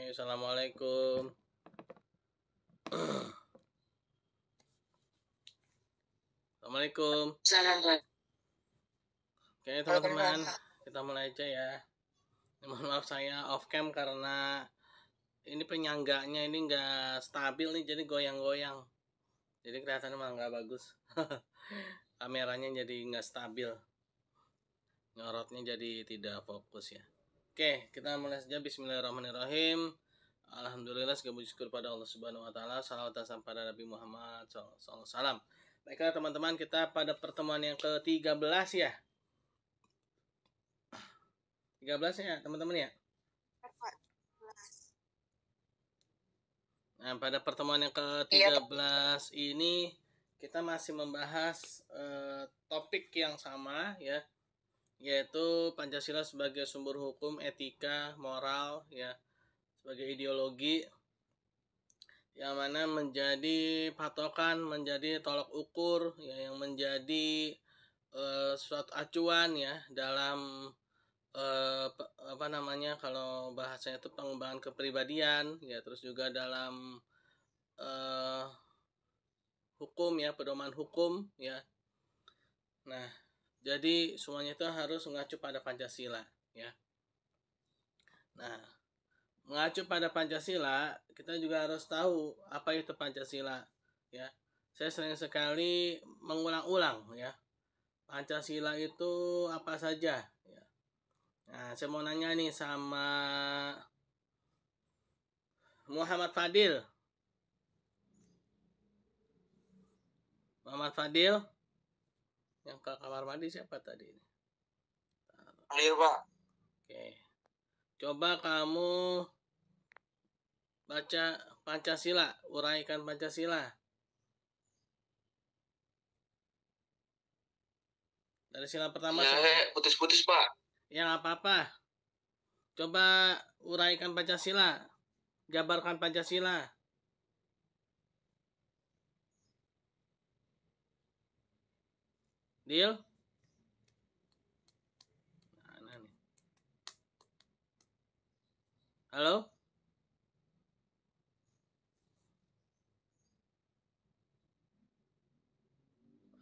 Assalamualaikum. Assalamualaikum. Salam. Oke teman-teman, kita mulai aja ya. Mohon maaf saya off cam karena ini penyangganya ini nggak stabil nih, jadi goyang-goyang. Jadi kelihatannya malah nggak bagus. Kameranya jadi nggak stabil. Nyorotnya jadi tidak fokus ya. Oke, kita mulai saja. Bismillahirrahmanirrahim. Alhamdulillah, segala puji syukur pada Allah Subhanahu wa taala. Salawat dan salam pada Nabi Muhammad SAW. Baiklah teman-teman, kita pada pertemuan yang ke-13 ya. 13 ya, teman-teman ya. Nah, pada pertemuan yang ke-13 ini kita masih membahas topik yang sama ya, yaitu Pancasila sebagai sumber hukum, etika, moral ya, sebagai ideologi yang mana menjadi patokan, menjadi tolak ukur ya, yang menjadi suatu acuan ya dalam kalau bahasanya itu pengembangan kepribadian ya, terus juga dalam hukum ya, pedoman hukum ya. Nah, jadi semuanya itu harus mengacu pada Pancasila ya. Nah, mengacu pada Pancasila, kita juga harus tahu apa itu Pancasila ya. Saya sering sekali mengulang-ulang ya. Pancasila itu apa saja ya. Nah, saya mau nanya nih sama Muhammad Fadil. Muhammad Fadil yang ke kamar mandi siapa tadi? Iya, Pak. Oke. Coba kamu baca Pancasila, uraikan Pancasila. Dari sila pertama sampai putus-putus, Pak. Ya nggak apa-apa. Coba uraikan Pancasila. Jabarkan Pancasila. Deal? Mana nih? Halo?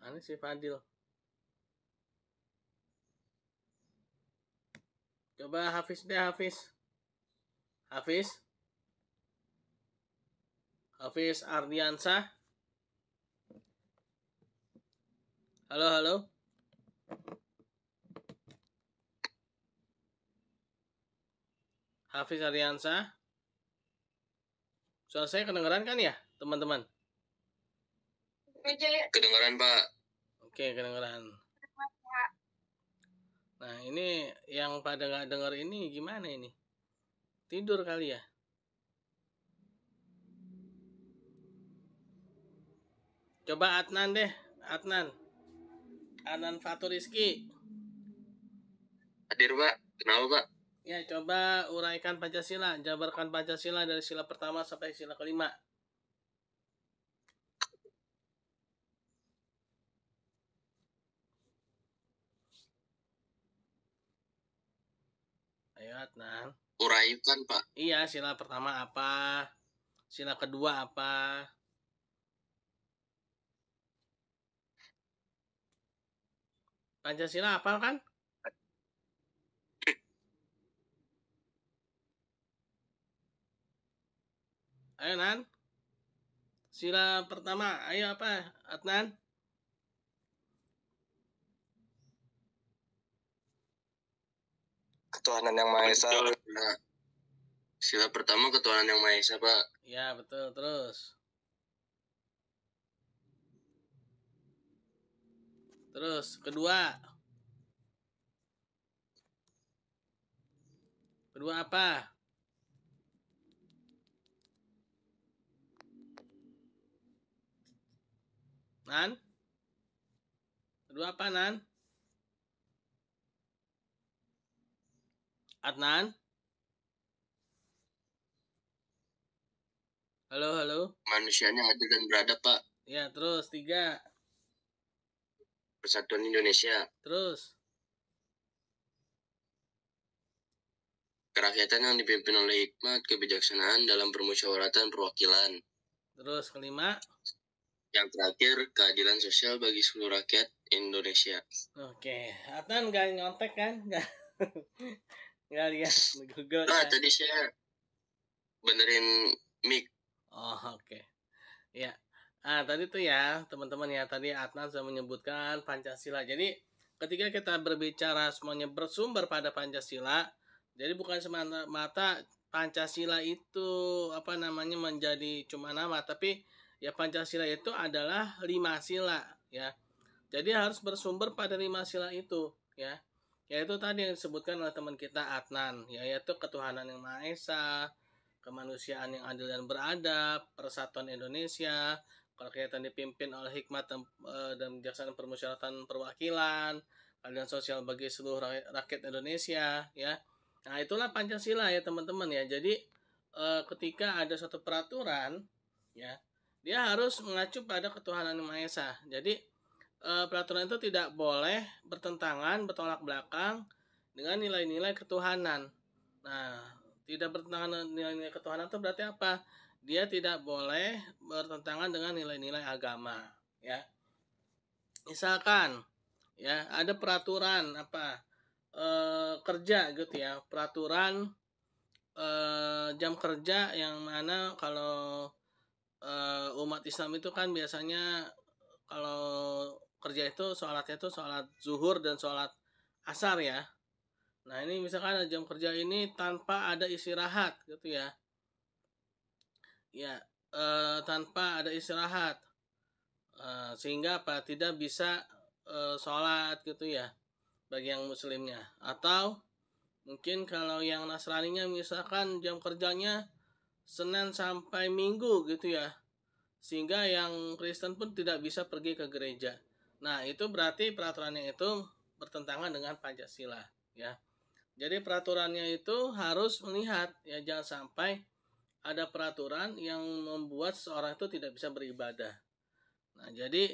Mana si Fadil? Coba Hafiz deh, Hafiz. Hafiz? Hafiz Ardiansah? Halo, halo? Hafiz Ardiansah? Suara saya kedengeran kan ya, teman-teman? Kedengeran, Pak. Oke, kedengeran. Nah, ini yang pada nggak denger ini gimana ini? Tidur kali ya? Coba Adnan deh, Adnan Faturiski. Hadir, Pak. Kenapa, Pak? Ya, coba uraikan Pancasila, jabarkan Pancasila dari sila pertama sampai sila kelima. Ayo Adnan. Uraikan, Pak. Iya, sila pertama apa? Sila kedua apa? Pancasila apa kan? Ayo Nan. Sila pertama, ayo apa? Adnan. Ketuhanan yang Maha Esa. Sila pertama ketuhanan yang Maha Esa, Pak. Ya, betul. Terus kedua. Kedua apa? Nan? Kedua apa, Nan? Adnan? Halo, halo? Manusianya adil dan beradab, Pak. Ya, terus 3. Persatuan Indonesia. Terus kerakyatan yang dipimpin oleh hikmat kebijaksanaan dalam permusyawaratan perwakilan. Terus kelima, yang terakhir keadilan sosial bagi seluruh rakyat Indonesia. Oke, Adnan nggak nyontek kan? Nggak lihat Google. Nah, tadi saya benerin mic. Oh, oke. Ya. Tadi tuh ya, teman-teman ya, tadi Adnan sudah menyebutkan Pancasila. Jadi, ketika kita berbicara semuanya bersumber pada Pancasila, jadi bukan semata-mata Pancasila itu menjadi cuma nama, tapi ya Pancasila itu adalah 5 sila ya. Jadi harus bersumber pada 5 sila itu ya. Yaitu tadi yang disebutkan oleh teman kita Adnan, yaitu ketuhanan yang Maha Esa, kemanusiaan yang adil dan beradab, persatuan Indonesia, kerakyatan dipimpin oleh hikmat dan bijaksanaan permusyawaratan perwakilan, keadilan sosial bagi seluruh rakyat Indonesia ya. Nah, itulah Pancasila ya teman-teman ya. Jadi ketika ada suatu peraturan ya, dia harus mengacu pada ketuhanan yang Maha Esa. Jadi peraturan itu tidak boleh bertentangan, bertolak belakang dengan nilai-nilai ketuhanan. Nah, tidak bertentangan dengan nilai-nilai ketuhanan itu berarti apa? Dia tidak boleh bertentangan dengan nilai-nilai agama ya. Misalkan ya ada peraturan kerja gitu ya, peraturan jam kerja yang mana kalau umat Islam itu kan biasanya kalau kerja itu sholatnya itu sholat zuhur dan sholat asar ya. Nah, ini misalkan jam kerja ini tanpa ada istirahat gitu ya. Ya, tanpa ada istirahat. Sehingga tidak bisa sholat gitu ya bagi yang muslimnya. Atau mungkin kalau yang Nasraninya misalkan jam kerjanya Senin sampai Minggu gitu ya. Sehingga yang Kristen pun tidak bisa pergi ke gereja. Nah, itu berarti peraturannya itu bertentangan dengan Pancasila ya. Jadi peraturannya itu harus melihat ya, jangan sampai ada peraturan yang membuat seorang itu tidak bisa beribadah. Nah, jadi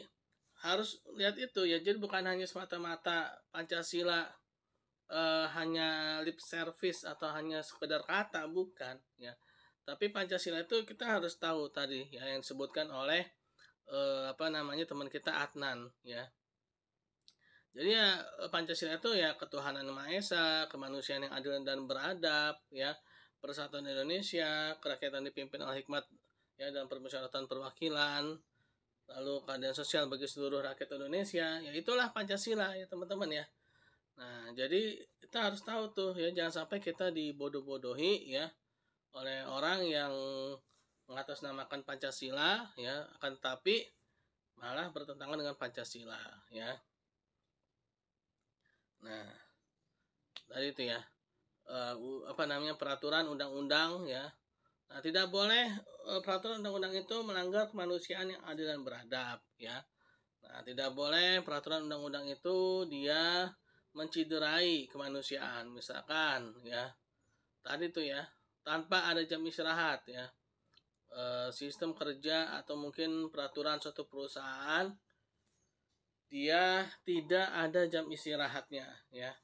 harus lihat itu ya. Jadi bukan hanya semata-mata Pancasila hanya lip service atau hanya sekedar kata, bukan ya. Tapi Pancasila itu kita harus tahu tadi ya yang disebutkan oleh teman kita Adnan ya. Jadi ya Pancasila itu ya ketuhanan yang Maha Esa, kemanusiaan yang adil dan beradab ya, persatuan Indonesia, kerakyatan dipimpin oleh hikmat ya dan permusyawaratan perwakilan, lalu keadilan sosial bagi seluruh rakyat Indonesia. Ya itulah Pancasila ya teman-teman ya. Nah, jadi kita harus tahu tuh ya, jangan sampai kita dibodoh-bodohi ya oleh orang yang mengatasnamakan Pancasila ya, akan tapi malah bertentangan dengan Pancasila ya. Nah, tadi itu ya peraturan undang-undang ya. Nah, tidak boleh peraturan undang-undang itu melanggar kemanusiaan yang adil dan beradab ya. Nah, tidak boleh peraturan undang-undang itu dia menciderai kemanusiaan, misalkan ya. Tadi itu ya, tanpa ada jam istirahat ya. Sistem kerja atau mungkin peraturan suatu perusahaan dia tidak ada jam istirahatnya ya.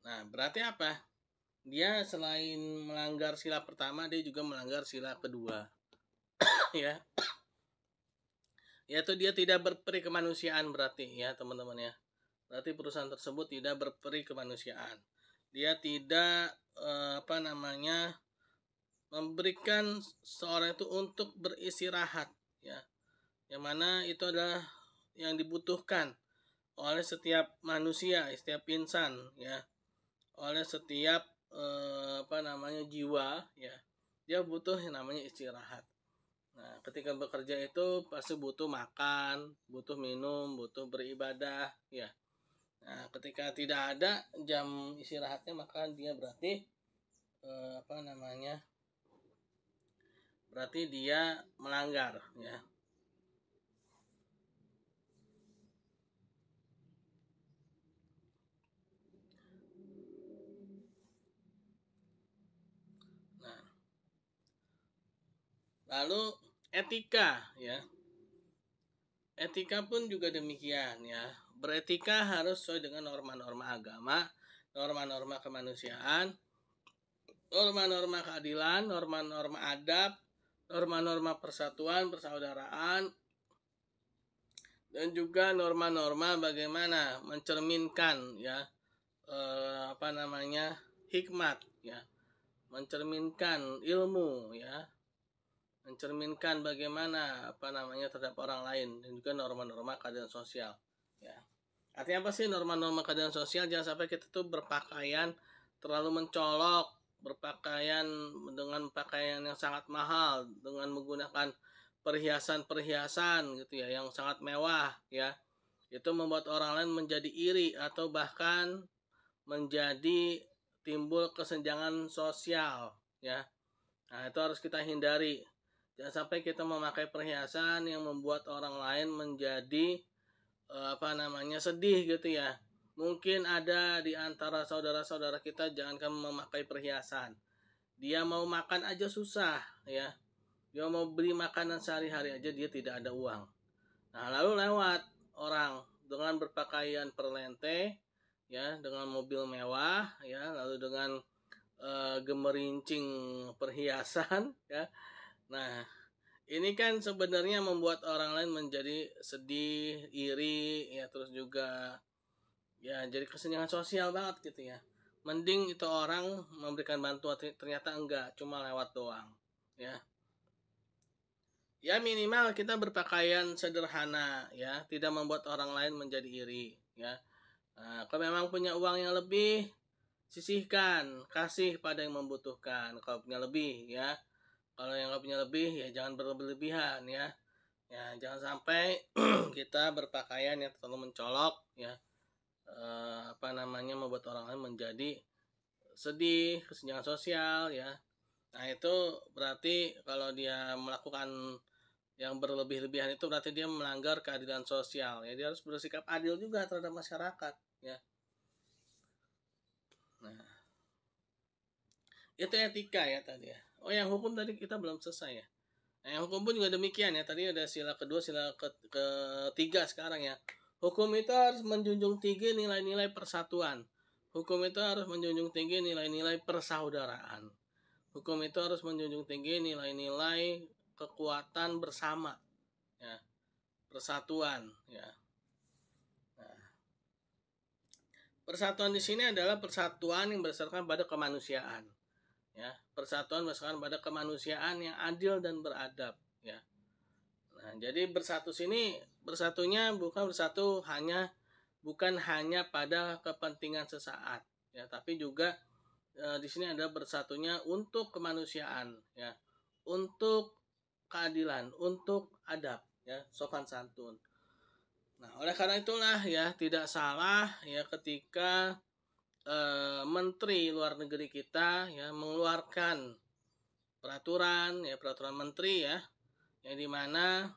Nah, berarti apa? Dia selain melanggar sila pertama, dia juga melanggar sila kedua. Ya. Yaitu dia tidak berperi kemanusiaan berarti ya, teman-teman ya. Berarti perusahaan tersebut tidak berperi kemanusiaan. Dia tidak memberikan seorang itu untuk beristirahat ya. Yang mana itu adalah yang dibutuhkan oleh setiap manusia, setiap insan ya, oleh setiap jiwa ya, dia butuh yang namanya istirahat. Nah, ketika bekerja itu pasti butuh makan, butuh minum, butuh beribadah ya. Nah, ketika tidak ada jam istirahatnya, maka dia berarti berarti dia melanggar ya. Lalu etika ya. Etika pun juga demikian ya. Beretika harus sesuai dengan norma-norma agama norma-norma kemanusiaan, norma-norma keadilan, norma-norma adab, norma-norma persatuan, persaudaraan, dan juga norma-norma bagaimana mencerminkan ya hikmat ya, mencerminkan ilmu ya, mencerminkan bagaimana terhadap orang lain, dan juga norma-norma keadilan sosial ya. Artinya apa sih norma-norma keadilan sosial? Jangan sampai kita tuh berpakaian terlalu mencolok, berpakaian dengan pakaian yang sangat mahal, dengan menggunakan perhiasan-perhiasan gitu ya yang sangat mewah ya. Itu membuat orang lain menjadi iri atau bahkan menjadi timbul kesenjangan sosial ya. Nah, itu harus kita hindari. Jangan sampai kita memakai perhiasan yang membuat orang lain menjadi sedih gitu ya. Mungkin ada di antara saudara-saudara kita jangankan memakai perhiasan, dia mau makan aja susah ya. Dia mau beli makanan sehari-hari aja dia tidak ada uang. Nah, lalu lewat orang dengan berpakaian perlente ya, dengan mobil mewah ya, lalu dengan gemerincing perhiasan ya. Nah, ini kan sebenarnya membuat orang lain menjadi sedih, iri ya, terus juga ya jadi kesenjangan sosial banget gitu ya. Mending itu orang memberikan bantuan, ternyata enggak, cuma lewat doang ya. Ya minimal kita berpakaian sederhana ya, tidak membuat orang lain menjadi iri ya. Nah, kalau memang punya uang yang lebih, sisihkan, kasih pada yang membutuhkan kalau punya lebih ya. Kalau yang nggak punya lebih ya jangan berlebihan ya. Ya jangan sampai kita berpakaian yang terlalu mencolok ya, membuat orang lain menjadi sedih, kesenjangan sosial ya. Nah itu berarti kalau dia melakukan yang berlebih-lebihan itu berarti dia melanggar keadilan sosial ya. Dia harus bersikap adil juga terhadap masyarakat ya. Nah itu etika ya tadi ya. Oh yang hukum tadi kita belum selesai ya. Nah, yang hukum pun juga demikian ya. Tadi ada sila kedua, sila ketiga sekarang ya. Hukum itu harus menjunjung tinggi nilai-nilai persatuan. Hukum itu harus menjunjung tinggi nilai-nilai persaudaraan. Hukum itu harus menjunjung tinggi nilai-nilai kekuatan bersama ya, persatuan ya. Nah, persatuan di sini adalah persatuan yang berdasarkan pada kemanusiaan ya, persatuan berdasarkan pada kemanusiaan yang adil dan beradab ya. Nah, jadi bersatunya bukan hanya pada kepentingan sesaat ya, tapi juga di sini ada bersatunya untuk kemanusiaan ya, untuk keadilan, untuk adab ya, sopan santun. Nah, oleh karena itulah ya tidak salah ya ketika menteri luar negeri kita ya mengeluarkan peraturan menteri ya, yang dimana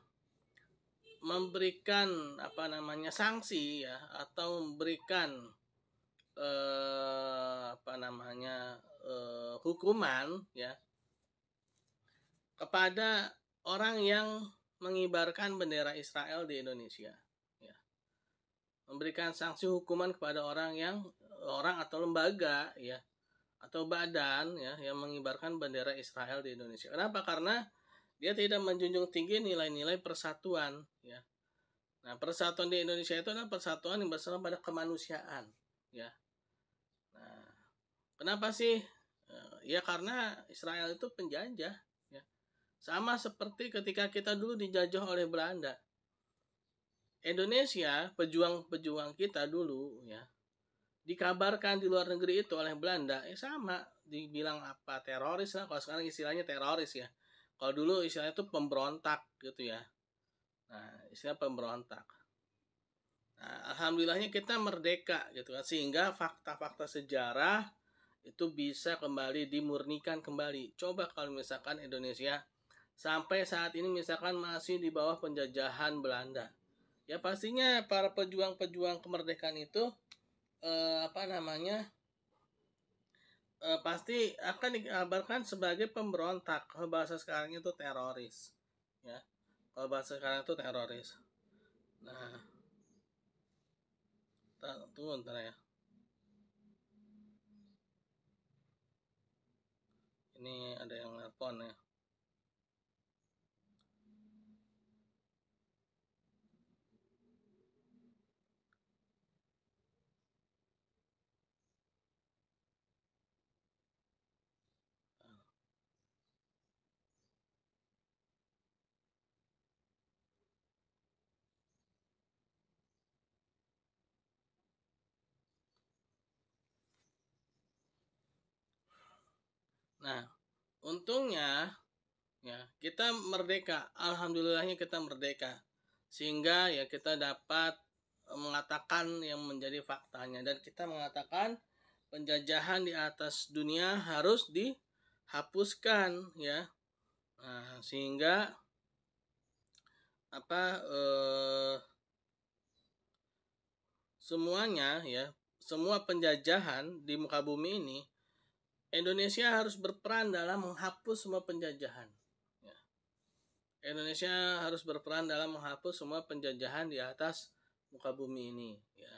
memberikan sanksi ya, atau memberikan hukuman ya kepada orang yang mengibarkan bendera Israel di Indonesia ya. Memberikan sanksi hukuman kepada orang atau lembaga ya, atau badan ya yang mengibarkan bendera Israel di Indonesia. Kenapa? Karena dia tidak menjunjung tinggi nilai-nilai persatuan ya. Nah, persatuan di Indonesia itu adalah persatuan yang berdasarkan pada kemanusiaan ya. Nah, kenapa sih? Ya karena Israel itu penjajah ya. Sama seperti ketika kita dulu dijajah oleh Belanda. Indonesia, pejuang-pejuang kita dulu ya, dikabarkan di luar negeri itu oleh Belanda, sama dibilang apa, teroris lah. Kalau sekarang istilahnya teroris ya. Kalau dulu istilahnya itu pemberontak gitu ya. Nah, istilah pemberontak. Nah, alhamdulillahnya kita merdeka gitu kan, sehingga fakta-fakta sejarah itu bisa kembali dimurnikan kembali. Coba kalau misalkan Indonesia sampai saat ini misalkan masih di bawah penjajahan Belanda, ya pastinya para pejuang-pejuang kemerdekaan itu pasti akan dikabarkan sebagai pemberontak. Kalau bahasa sekarang itu teroris ya. Kalau bahasa sekarang itu teroris. Nah, tunggu ntar ya. Ini ada yang nelpon ya. Nah, untungnya ya kita merdeka, alhamdulillahnya kita merdeka, sehingga ya kita dapat mengatakan yang menjadi faktanya, dan kita mengatakan penjajahan di atas dunia harus dihapuskan ya. Nah, sehingga semuanya ya, semua penjajahan di muka bumi ini, Indonesia harus berperan dalam menghapus semua penjajahan. Ya. Indonesia harus berperan dalam menghapus semua penjajahan di atas muka bumi ini. Ya.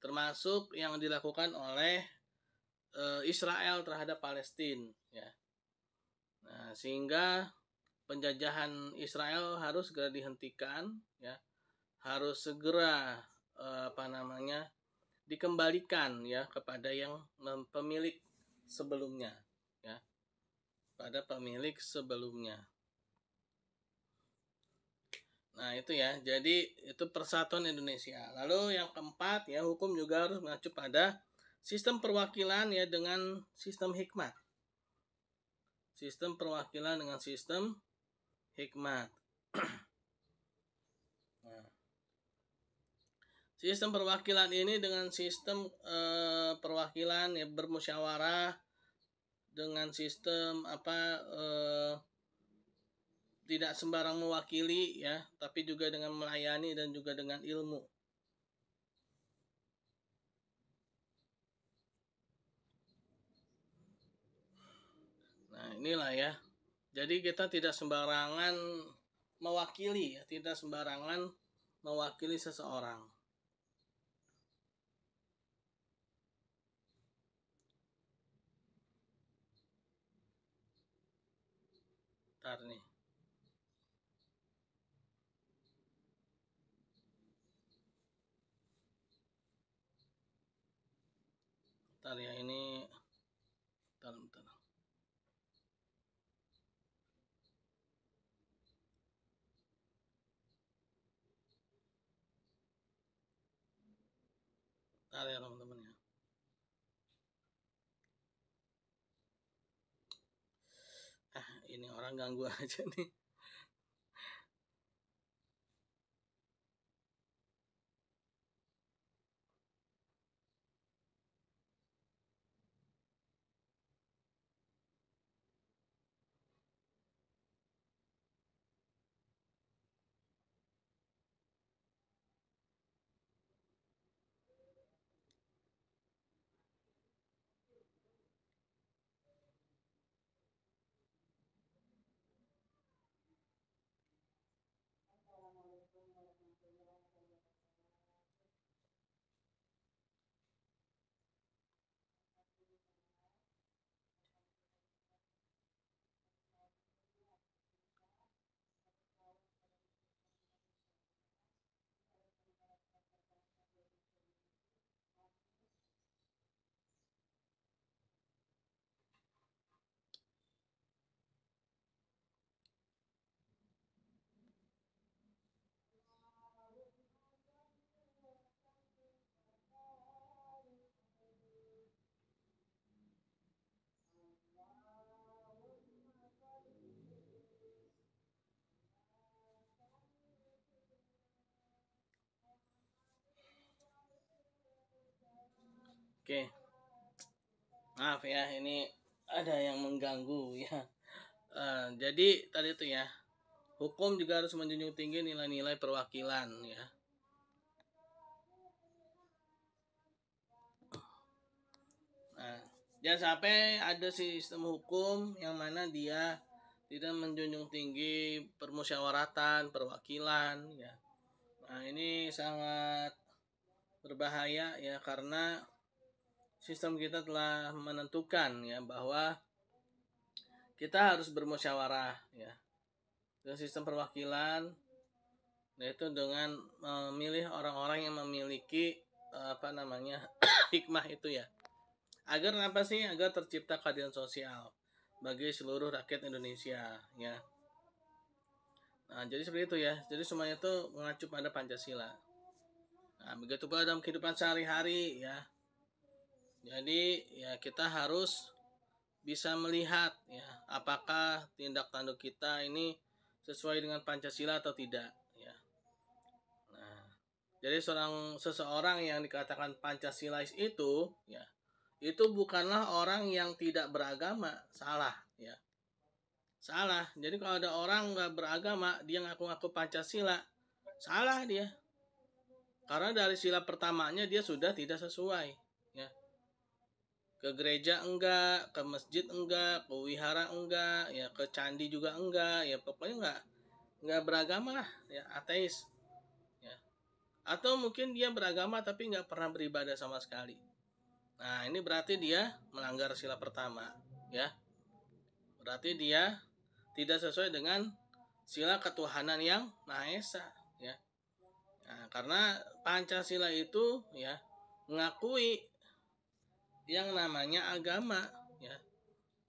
Termasuk yang dilakukan oleh Israel terhadap Palestina. Ya. Nah, sehingga penjajahan Israel harus segera dihentikan. Ya. Harus segera dikembalikan ya kepada yang pemilik sebelumnya ya, pada pemilik sebelumnya. Nah itu ya, jadi itu persatuan Indonesia. Lalu yang keempat ya, hukum juga harus mengacu pada sistem perwakilan ya dengan sistem hikmat. Sistem perwakilan dengan sistem hikmat. Nah, sistem perwakilan ini dengan sistem perwakilan ya bermusyawarah, dengan sistem tidak sembarang mewakili ya, tapi juga dengan melayani dan juga dengan ilmu. Nah, inilah ya. Jadi kita tidak sembarangan mewakili ya, tidak sembarangan mewakili seseorang. Ntar nih. Ntar ya, ini bentar. Ntar ya teman-teman ya. Ini orang ganggu aja nih. Oke. Maaf ya, ini ada yang mengganggu ya. Jadi tadi itu ya, hukum juga harus menjunjung tinggi nilai-nilai perwakilan ya. Nah, jangan sampai ada sistem hukum yang mana dia tidak menjunjung tinggi permusyawaratan, perwakilan ya. Nah, ini sangat berbahaya ya, karena sistem kita telah menentukan ya bahwa kita harus bermusyawarah ya. Dengan sistem perwakilan, yaitu dengan memilih orang-orang yang memiliki hikmah itu ya. Agar apa sih? Agar tercipta keadilan sosial bagi seluruh rakyat Indonesia ya. Nah, jadi seperti itu ya. Jadi semuanya itu mengacu pada Pancasila. Nah, begitu pula dalam kehidupan sehari-hari ya. Jadi ya kita harus bisa melihat ya apakah tindak tanduk kita ini sesuai dengan Pancasila atau tidak ya. Nah, jadi seseorang yang dikatakan Pancasilais itu ya, itu bukanlah orang yang tidak beragama, salah ya. Salah. Jadi kalau ada orang nggak beragama, dia ngaku-ngaku Pancasila, salah dia. Karena dari sila pertamanya dia sudah tidak sesuai ya. Ke gereja enggak, ke masjid enggak, ke wihara enggak, ya ke candi juga enggak, ya pokoknya enggak beragama lah, ya ateis. Ya. Atau mungkin dia beragama tapi enggak pernah beribadah sama sekali. Nah, ini berarti dia melanggar sila pertama, ya. Berarti dia tidak sesuai dengan sila ketuhanan yang Maha Esa, ya. Nah, karena Pancasila itu ya mengakui yang namanya agama ya,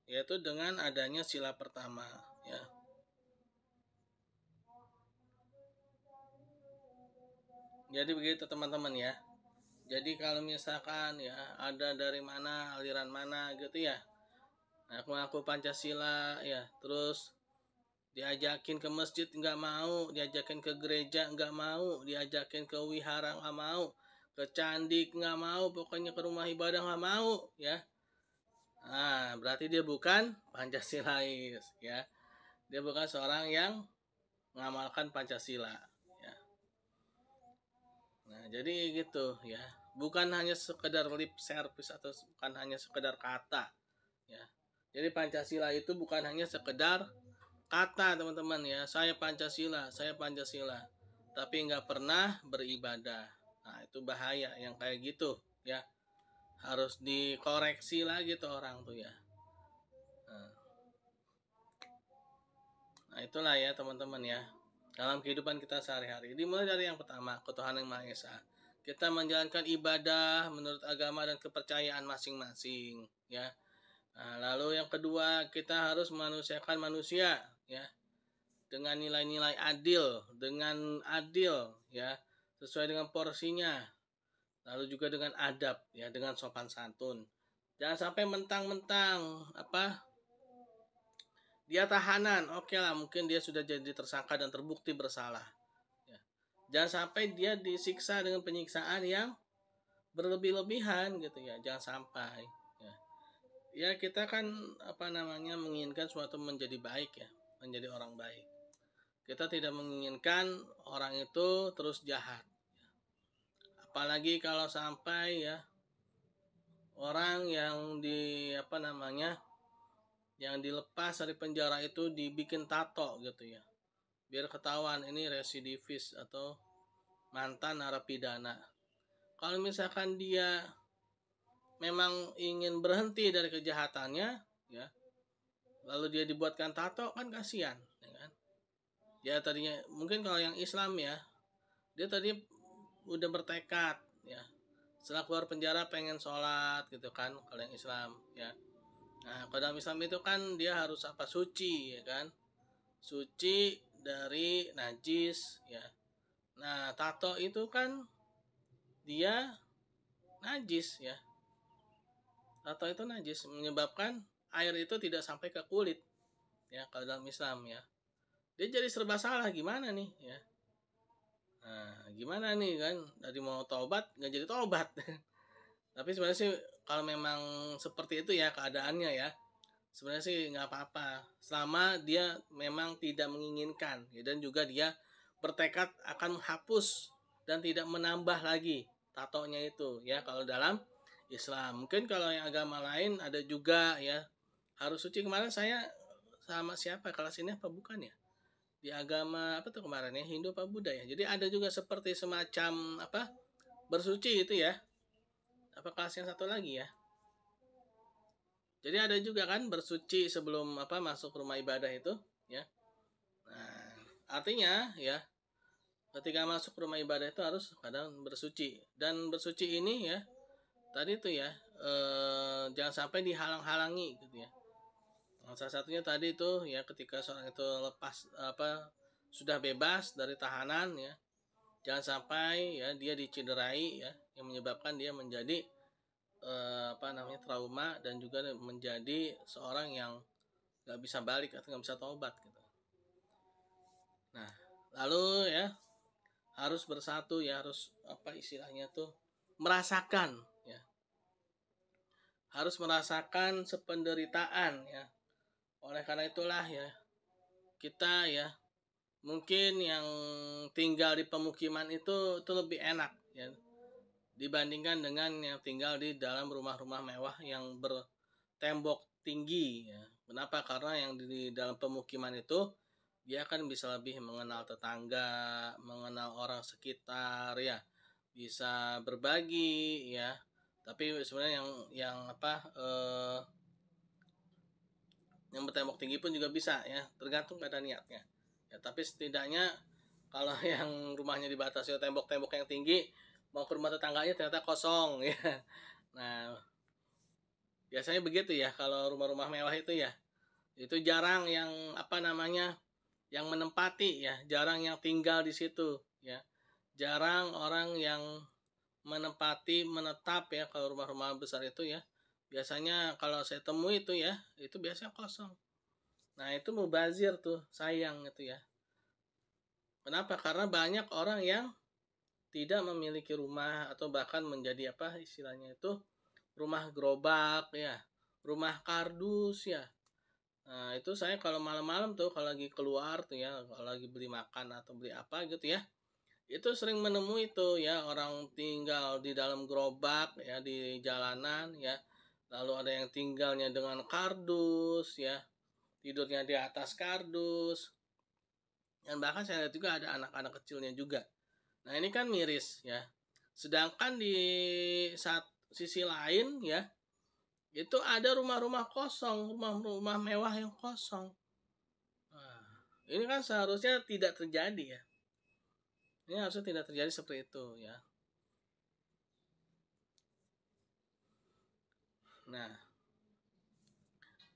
yaitu dengan adanya sila pertama ya. Jadi begitu teman-teman ya. Jadi kalau misalkan ya ada dari mana, aliran mana gitu ya, aku Pancasila ya, terus diajakin ke masjid nggak mau, diajakin ke gereja nggak mau, diajakin ke wihara nggak mau, ke candi nggak mau, pokoknya ke rumah ibadah nggak mau ya. Nah, berarti dia bukan Pancasilais ya. Dia bukan seorang yang mengamalkan Pancasila ya. Nah, jadi gitu ya. Bukan hanya sekedar lip service atau bukan hanya sekedar kata ya. Jadi Pancasila itu bukan hanya sekedar kata teman-teman ya. Saya Pancasila, saya Pancasila. Tapi nggak pernah beribadah. Nah, itu bahaya yang kayak gitu ya. Harus dikoreksi lagi tuh orang tuh ya. Nah, itulah ya teman-teman ya. Dalam kehidupan kita sehari-hari. Dimulai dari yang pertama, ketuhanan yang Maha Esa. Kita menjalankan ibadah menurut agama dan kepercayaan masing-masing ya. Nah, lalu yang kedua, kita harus memanusiakan manusia ya. Dengan nilai-nilai dengan adil ya, sesuai dengan porsinya. Lalu juga dengan adab ya, dengan sopan santun. Jangan sampai mentang-mentang dia tahanan, oke lah, mungkin dia sudah jadi tersangka dan terbukti bersalah ya. Jangan sampai dia disiksa dengan penyiksaan yang berlebih-lebihan gitu ya, jangan sampai ya. Ya kita kan menginginkan suatu menjadi baik ya, menjadi orang baik. Kita tidak menginginkan orang itu terus jahat. Apalagi kalau sampai ya orang yang yang dilepas dari penjara itu dibikin tato gitu ya. Biar ketahuan ini residivis atau mantan narapidana. Kalau misalkan dia memang ingin berhenti dari kejahatannya ya, lalu dia dibuatkan tato, kan kasihan ya kan. Dia tadinya mungkin kalau yang Islam ya, dia tadi udah bertekad ya, setelah keluar penjara pengen sholat gitu kan kalau yang Islam ya. Nah, kalau dalam Islam itu kan dia harus suci ya kan, suci dari najis ya. Nah, tato itu kan dia najis ya, tato itu najis, menyebabkan air itu tidak sampai ke kulit ya kalau dalam Islam ya. Dia jadi serba salah, gimana nih ya. Nah, gimana nih kan, tadi mau tobat nggak jadi tobat. Tapi sebenarnya sih kalau memang seperti itu ya keadaannya ya, sebenarnya sih nggak apa-apa selama dia memang tidak menginginkan ya, dan juga dia bertekad akan menghapus dan tidak menambah lagi tatonya itu ya kalau dalam Islam. Mungkin kalau yang agama lain ada juga ya, harus suci. Kemarin saya sama siapa, kelas ini apa bukan ya, di agama apa tuh kemarin ya, Hindu apa Buddha ya. Jadi ada juga seperti semacam bersuci itu ya. Apa kelas yang satu lagi ya. Jadi ada juga kan bersuci sebelum masuk rumah ibadah itu, ya. Nah, artinya ya ketika masuk rumah ibadah itu harus kadang bersuci, dan bersuci ini ya tadi itu ya jangan sampai dihalang-halangi gitu ya. Salah satunya tadi itu ya ketika seorang itu lepas sudah bebas dari tahanan ya, jangan sampai ya dia dicederai ya yang menyebabkan dia menjadi trauma dan juga menjadi seorang yang nggak bisa balik atau nggak bisa taubat gitu. Nah, lalu ya harus bersatu ya, harus istilahnya tuh merasakan ya, harus merasakan sependeritaan ya. Oleh karena itulah ya kita ya mungkin yang tinggal di pemukiman itu lebih enak ya dibandingkan dengan yang tinggal di dalam rumah-rumah mewah yang bertembok tinggi ya. Kenapa? Karena yang di dalam pemukiman itu dia akan bisa lebih mengenal tetangga, mengenal orang sekitar ya, bisa berbagi ya. Tapi sebenarnya yang bertembok tinggi pun juga bisa ya, tergantung pada niatnya. Ya, tapi setidaknya kalau yang rumahnya dibatasi tembok-tembok yang tinggi, mau ke rumah tetangganya ternyata kosong ya. Nah, biasanya begitu ya kalau rumah-rumah mewah itu ya. Itu jarang yang yang menempati ya, jarang yang tinggal di situ ya. Jarang orang yang menetap ya kalau rumah-rumah besar itu ya. Biasanya kalau saya temui itu ya, itu biasanya kosong. Nah, itu mubazir tuh, sayang itu ya. Kenapa? Karena banyak orang yang tidak memiliki rumah atau bahkan menjadi istilahnya itu rumah gerobak ya, rumah kardus ya. Nah, itu saya kalau malam-malam tuh kalau lagi keluar tuh ya, kalau lagi beli makan atau beli apa gitu ya, itu sering menemui itu ya orang tinggal di dalam gerobak ya di jalanan ya. Lalu ada yang tinggalnya dengan kardus ya, tidurnya di atas kardus. Dan bahkan saya lihat juga ada anak-anak kecilnya juga. Nah, ini kan miris ya. Sedangkan di sisi lain ya, itu ada rumah-rumah kosong, rumah-rumah mewah yang kosong. Nah, ini kan seharusnya tidak terjadi ya. Ini harusnya tidak terjadi seperti itu ya. Nah,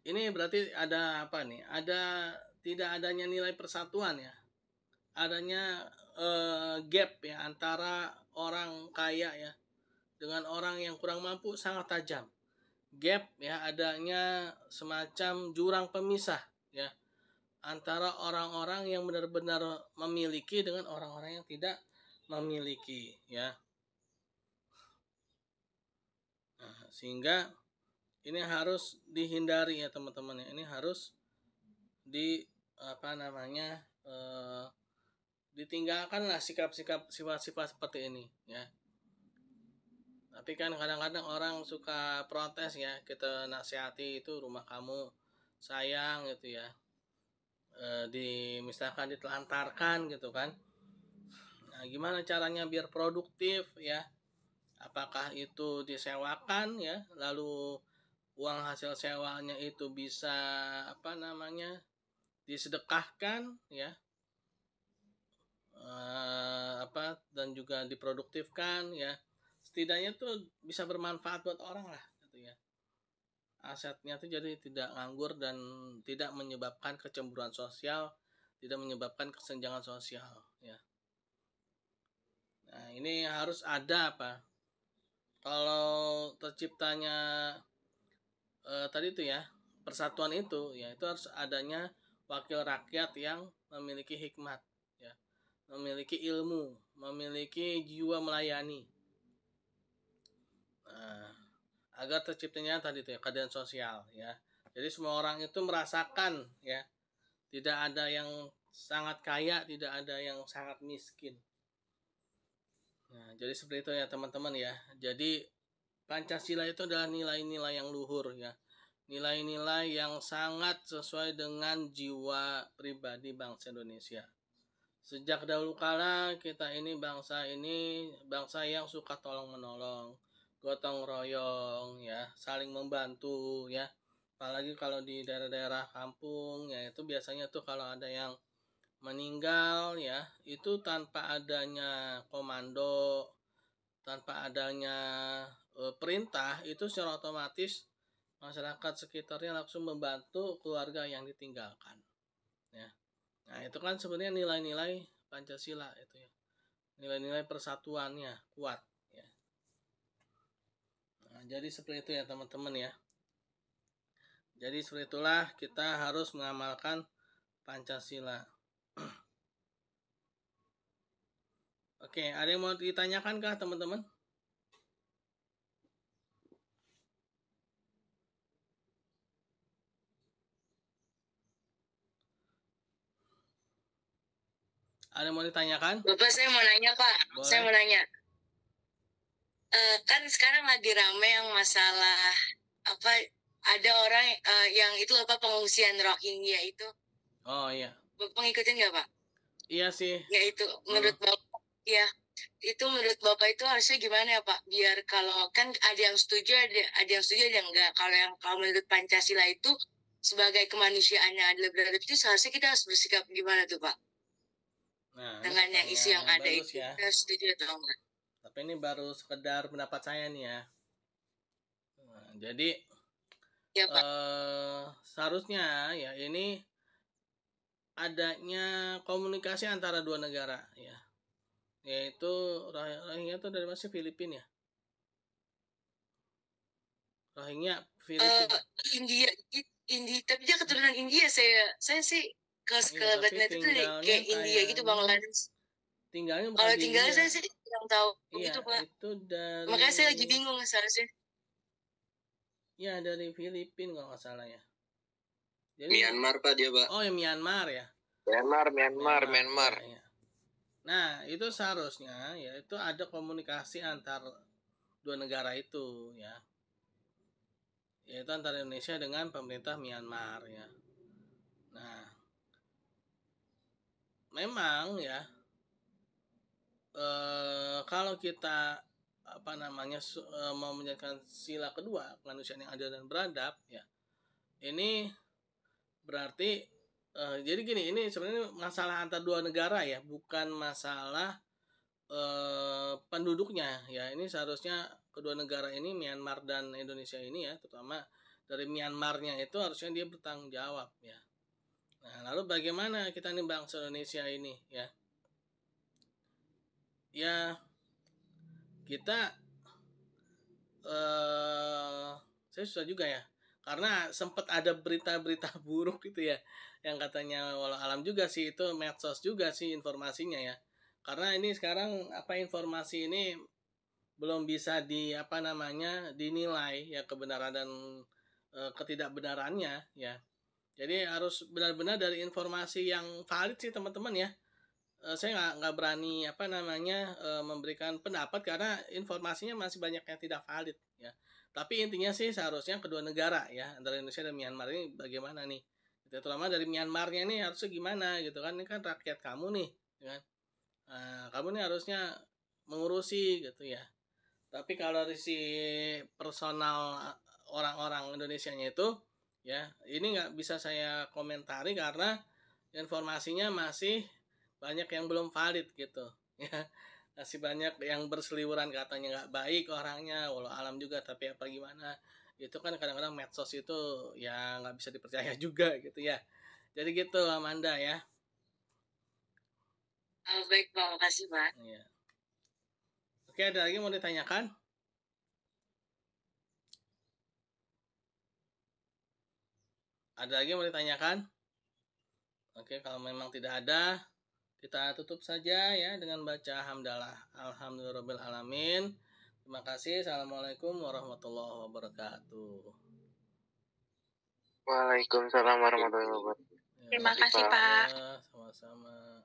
ini berarti ada apa nih? Ada tidak adanya nilai persatuan ya. Adanya gap ya antara orang kaya ya dengan orang yang kurang mampu sangat tajam. Gap ya, adanya semacam jurang pemisah ya antara orang-orang yang benar-benar memiliki dengan orang-orang yang tidak memiliki ya. Nah, sehingga ini harus dihindari ya teman-teman ya. Ini harus di ditinggalkanlah sikap-sikap sifat-sifat seperti ini ya. Tapi kan kadang-kadang orang suka protes ya, kita nasihati itu rumah kamu sayang gitu ya, misalkan ditelantarkan gitu kan. Nah, gimana caranya biar produktif ya? Apakah itu disewakan ya, lalu uang hasil sewanya itu bisa disedekahkan ya, dan juga diproduktifkan ya, setidaknya tuh bisa bermanfaat buat orang lah gitu ya. Asetnya tuh jadi tidak nganggur dan tidak menyebabkan kecemburuan sosial, tidak menyebabkan kesenjangan sosial ya. Nah, ini harus ada kalau terciptanya tadi itu ya persatuan itu ya, itu harus adanya wakil rakyat yang memiliki hikmat ya, memiliki ilmu, memiliki jiwa melayani. Nah, agar terciptanya tadi itu ya keadilan sosial ya. Jadi semua orang itu merasakan ya, tidak ada yang sangat kaya, tidak ada yang sangat miskin. Nah, jadi seperti itu ya teman-teman ya. Jadi Pancasila itu adalah nilai-nilai yang luhur ya. Nilai-nilai yang sangat sesuai dengan jiwa pribadi bangsa Indonesia. Sejak dahulu kala kita ini bangsa yang suka tolong menolong, gotong royong ya, saling membantu ya. apalagi kalau di daerah-daerah kampung ya, itu biasanya tuh kalau ada yang meninggal ya, itu tanpa adanya komando, tanpa adanya perintah, itu secara otomatis masyarakat sekitarnya langsung membantu keluarga yang ditinggalkan ya. Nah itu kan sebenarnya nilai-nilai Pancasila itu ya, nilai-nilai persatuannya kuat ya. Nah, jadi seperti itu ya teman-teman ya. Jadi seperti itulah kita harus mengamalkan Pancasila. Oke, ada yang mau ditanyakan kah teman-teman? Ada yang mau ditanyakan? Bapak, saya mau nanya Pak. Boleh. Saya mau nanya. Kan sekarang lagi rame yang masalah apa? Ada orang yang itu apa pengungsian Rohingya itu. Oh iya. Bapak ngikutin nggak Pak? Iya sih. Ya itu menurut Bapak ya. Itu menurut Bapak itu harusnya gimana ya Pak? Biar kalau kan ada yang setuju, ada yang setuju, ada yang enggak. Kalau menurut Pancasila itu sebagai kemanusiaannya adil beradab itu seharusnya kita harus bersikap gimana tuh Pak? Nah, dengan yang isu yang ada itu ya. kita setuju atau enggak? Tapi ini baru sekedar pendapat saya nih ya. Nah, jadi ya, Pak. Seharusnya ya ini adanya komunikasi antara dua negara ya, yaitu Rohingya itu dari mana? Filipina ya, Rohingya Filipina. India tapi dia keturunan India. Saya sih kelihatannya itu kayak India gitu Bangladesh. Tinggalnya kalau tinggalnya saya sih kurang tahu gitu Pak. Itu dari, makanya saya lagi bingung seharusnya. Ya dari Filipina kalau nggak salah ya. Jadi, Myanmar Pak dia Pak. Oh ya Myanmar ya. Myanmar. Ya. Nah itu seharusnya ya itu ada komunikasi antar dua negara itu ya, yaitu antara Indonesia dengan pemerintah Myanmar ya. Nah memang ya kalau kita mau menjalankan sila kedua, kemanusiaan yang adil dan beradab ya, ini berarti jadi gini, ini sebenarnya masalah antar dua negara ya, bukan masalah penduduknya ya. Ini seharusnya kedua negara ini, Myanmar dan Indonesia ini ya, terutama dari Myanmarnya itu harusnya dia bertanggung jawab ya. Nah lalu bagaimana kita nih bangsa Indonesia ini ya, kita saya susah juga ya, karena sempat ada berita-berita buruk gitu ya, yang katanya walau alam juga sih itu medsos juga sih informasinya ya, karena ini sekarang informasi ini belum bisa dinilai ya kebenaran dan ketidakbenarannya ya. Jadi harus benar-benar dari informasi yang valid sih teman-teman ya. Saya nggak berani memberikan pendapat karena informasinya masih banyak yang tidak valid ya. Tapi intinya sih seharusnya kedua negara ya, antara Indonesia dan Myanmar ini bagaimana nih, terutama dari Myanmarnya nih harusnya gimana gitu kan, ini kan rakyat kamu nih kan, kamu nih harusnya mengurusi gitu ya. Tapi kalau dari si personal orang-orang Indonesianya itu ya, ini nggak bisa saya komentari karena informasinya masih banyak yang belum valid gitu ya, masih banyak yang berseliweran katanya nggak baik orangnya, walau alam juga, tapi apa gimana, itu kan kadang-kadang medsos itu ya nggak bisa dipercaya juga gitu ya. Jadi gitu Amanda ya. Baik Pak, makasih Pak. Ya. Oke, ada lagi mau ditanyakan? Ada lagi mau ditanyakan? Oke, kalau memang tidak ada, kita tutup saja ya dengan baca hamdalah. Alhamdulillahirabbil alamin. Terima kasih. Assalamualaikum warahmatullahi wabarakatuh. Waalaikumsalam warahmatullahi wabarakatuh. Terima kasih Pak. Sama-sama.